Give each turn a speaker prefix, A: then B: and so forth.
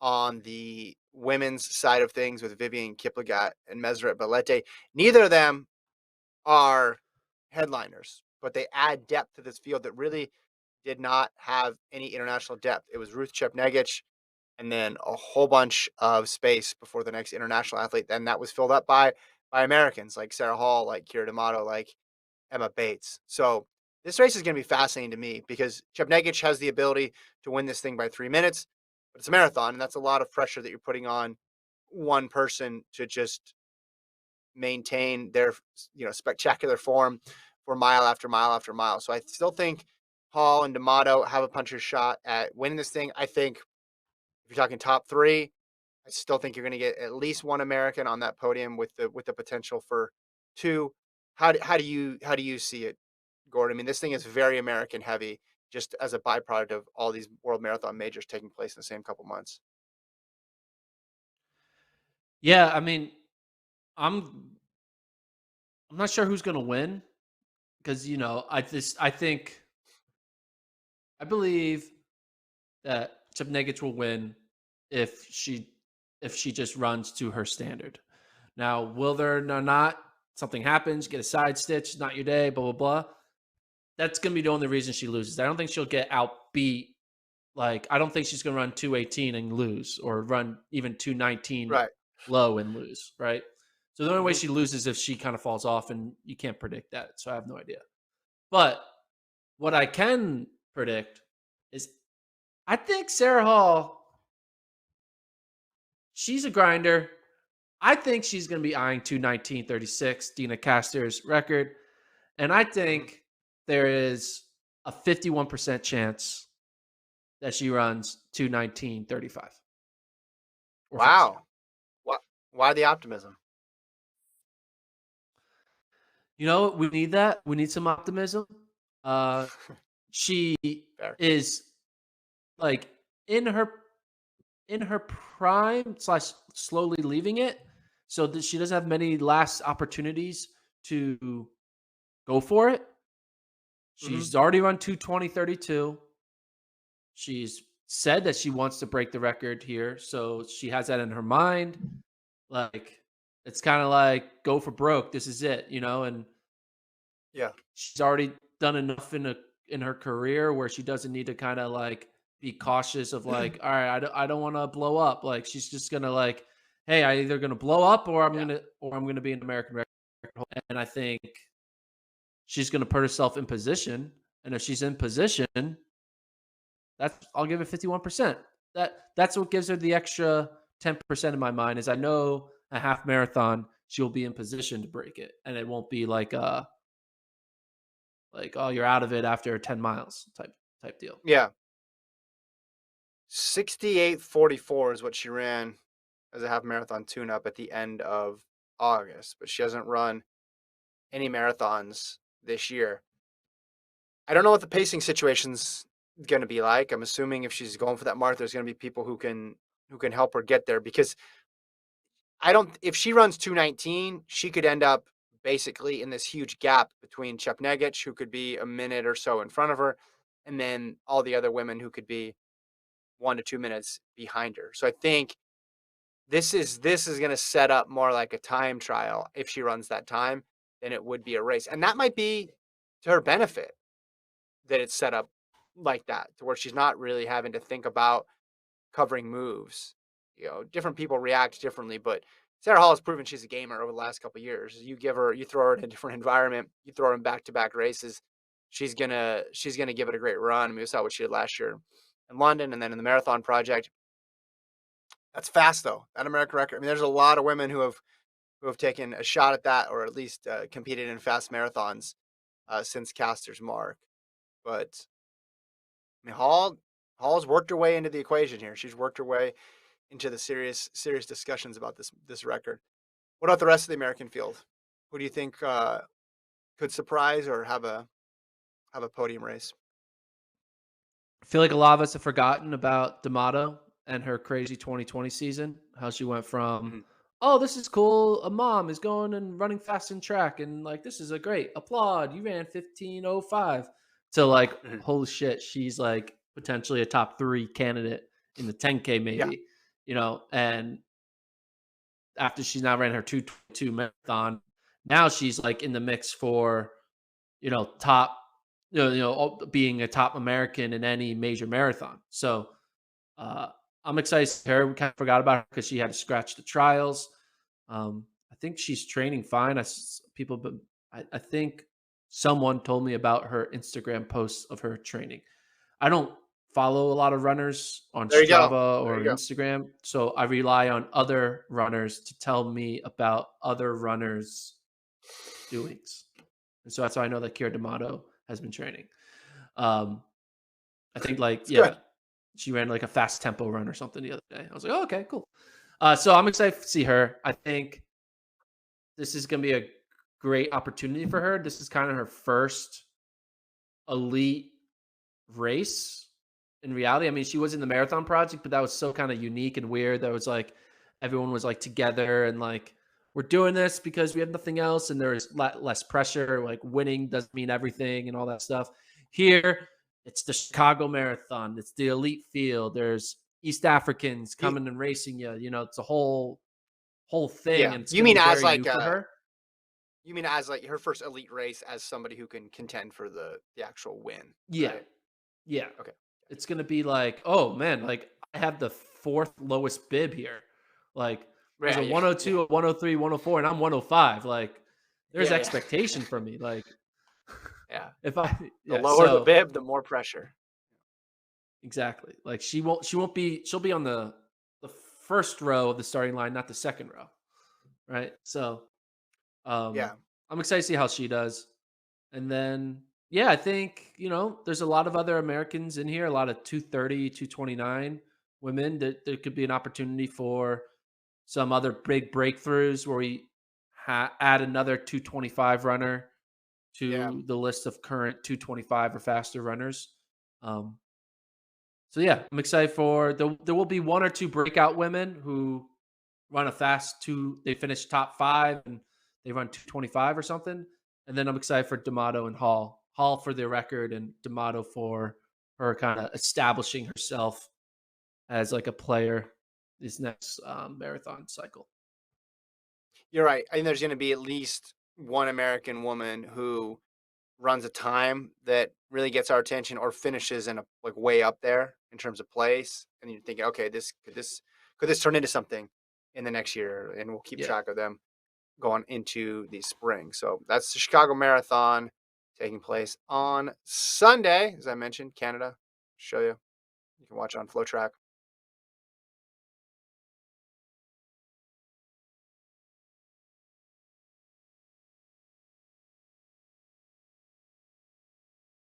A: on the women's side of things with Vivian Kiplagat and Meseret Balete. Neither of them are headliners, but they add depth to this field that really did not have any international depth. It was Ruth Chepnegich and then a whole bunch of space before the next international athlete. Then that was filled up by Americans like Sarah Hall, like Kira D'Amato, like Emma Bates. So this race is going to be fascinating to me because Chepnegich has the ability to win this thing by 3 minutes, but it's a marathon, and that's a lot of pressure that you're putting on one person to just maintain their spectacular form for mile after mile after mile. So I still think Hall and D'Amato have a puncher's shot at winning this thing. I think if you're talking top three, I still think you're going to get at least one American on that podium with the potential for two. How do you see it, Gordon? I mean, this thing is very American heavy, just as a byproduct of all these world marathon majors taking place in the same couple months.
B: Yeah, I mean, I'm I'm not sure who's going to win because I believe that Chepnegich will win if she just runs to her standard. Now, will there or not something happens, get a side stitch, not your day, blah blah blah. That's gonna be the only reason she loses. I don't think she'll get outbeat. Like, I don't think she's gonna run 218 and lose, or run even 219
A: Right.
B: low and lose, right? So the only way
A: Hmm.
B: she loses is if she kind of falls off, and you can't predict that. So I have no idea. But what I can predict is I think Sarah Hall, she's a grinder. I think she's going to be eyeing 219.36, Dina Caster's record. And I
A: Hmm.
B: think there is a 51% chance that she runs 219.35 or faster.
A: Wow. Why, why the optimism?
B: You know, we need that. We need some optimism. Uh, she
A: Fair.
B: is like in her in her prime slash slowly leaving it, so that she doesn't have many last opportunities to go for it.
A: Hmm.
B: She's already run 220.32. She's said that she wants to break the record here, so she has that in her mind. Like, it's kind of like go for broke. This is it, and
A: Yeah.
B: she's already done enough in her career where she doesn't need to kind of like be cautious of like, all right, I don't want to blow up. Like, she's just gonna like, hey, I either gonna blow up or
A: Yeah.
B: I'm gonna be an American record holder. And I think she's gonna put herself in position. And if she's in position, I'll give it 51%. That's what gives her the extra 10% in my mind. Is I know a half marathon she'll be in position to break it, and it won't be like, oh, you're out of it after 10 miles type deal.
A: Yeah. 68:44 is what she ran as a half marathon tune up at the end of August, but she hasn't run any marathons this year. I don't know what the pacing situation's going to be like. I'm assuming if she's going for that mark, there's going to be people who can help her get there because I don't. If she runs 219, she could end up basically in this huge gap between Chepnegich, who could be a minute or so in front of her, and then all the other women who could be 1 to 2 minutes behind her. So I think this is going to set up more like a time trial if she runs that time than it would be a race, and that might be to her benefit that it's set up like that, to where she's not really having to think about covering moves. Different people react differently, but Sarah Hall has proven she's a gamer over the last couple of years. You throw her in a different environment, you throw her in back-to-back races, she's gonna give it a great run. I mean, we saw what she did last year in London, and then in the marathon project. That's fast though. That American record. I mean, there's a lot of women who have taken a shot at that, or at least competed in fast marathons since Caster's mark. But I mean, Hall's worked her way into the equation here. She's worked her way into the serious discussions about this record. What about the rest of the American field? Who do you think could surprise or have a podium race?
B: I feel like a lot of us have forgotten about D'Amato and her crazy 2020 season. How she went from,
A: Mhm.
B: oh, this is cool. A mom is going and running fast in track, and like, this is a great applaud. You ran 15:05 to like,
A: Mhm.
B: holy shit, she's like potentially a top 3 candidate in the 10K
A: Yeah.
B: maybe, and after she's now ran her 2:22 marathon, now she's like in the mix for, top, being a top American in any major marathon. So uh, I'm excited to see her. We kind of forgot about her because she had to scratch the trials. I think she's training fine. People, but I think someone told me about her Instagram posts of her training. I don't follow a lot of runners on
A: There you go.
B: Strava
A: There
B: or
A: you go.
B: Instagram, so I rely on other runners to tell me about other runners' doings, and so that's why I know that Kira D'Amato has been training. Um, I think
A: It's
B: yeah,
A: good.
B: she ran like a fast tempo run or something the other day. I was like, oh, okay, cool. So I'm excited to see her. I think this is going to be a great opportunity for her. This is kind of her first elite race in reality. I mean, she was in the marathon project, but that was so kind of unique and weird. That was like everyone was like together and like we're doing this because we have nothing else, and there's less pressure. Like winning doesn't mean everything and all that stuff. Here, it's the Chicago Marathon. It's the elite field. There's East Africans
A: You,
B: coming and racing you. It's a whole thing,
A: yeah.
B: and it's
A: You
B: going to
A: mean
B: be
A: as
B: very
A: like
B: new for her.
A: her first elite race as somebody who can contend for the actual win,
B: Yeah,
A: right?
B: yeah.
A: Okay.
B: It's gonna be like, oh man, like I have the fourth lowest bib here. Like there's
A: Yeah,
B: a
A: yeah, yeah,
B: 102, a 103, 104, and I'm 105. Like there's
A: yeah, yeah,
B: expectation from me. Like
A: yeah.
B: if I
A: The
B: yeah,
A: lower the
B: so
A: bib, the more pressure.
B: exactly. Like she won't be she'll be on the first row of the starting line, not the second row. Right. So
A: Yeah,
B: I'm excited to see how she does. And then, yeah, I think, there's a lot of other Americans in here, a lot of 230, 229 women that there could be an opportunity for some other big breakthroughs where we add another 225 runner
A: yeah.
B: to the list of current 225 or faster runners. Um, so yeah, I'm excited for there will be one or two breakout women who run a fast two. They finish top five and they run 225 or something. And then I'm excited for D'Amato and Hall. Hall for the record and D'Amato for her kind of establishing herself as like a player this next marathon cycle.
A: You're right. I think there's going to be at least one American woman who runs a time that really gets our attention or finishes in a like way up there in terms of place. And you're thinking, okay, this turn into something in the next year, and we'll keep
B: Yeah.
A: track of them going into the spring. So that's the Chicago Marathon taking place on Sunday, as I mentioned, Canada. Show you. You can watch on FloTrack.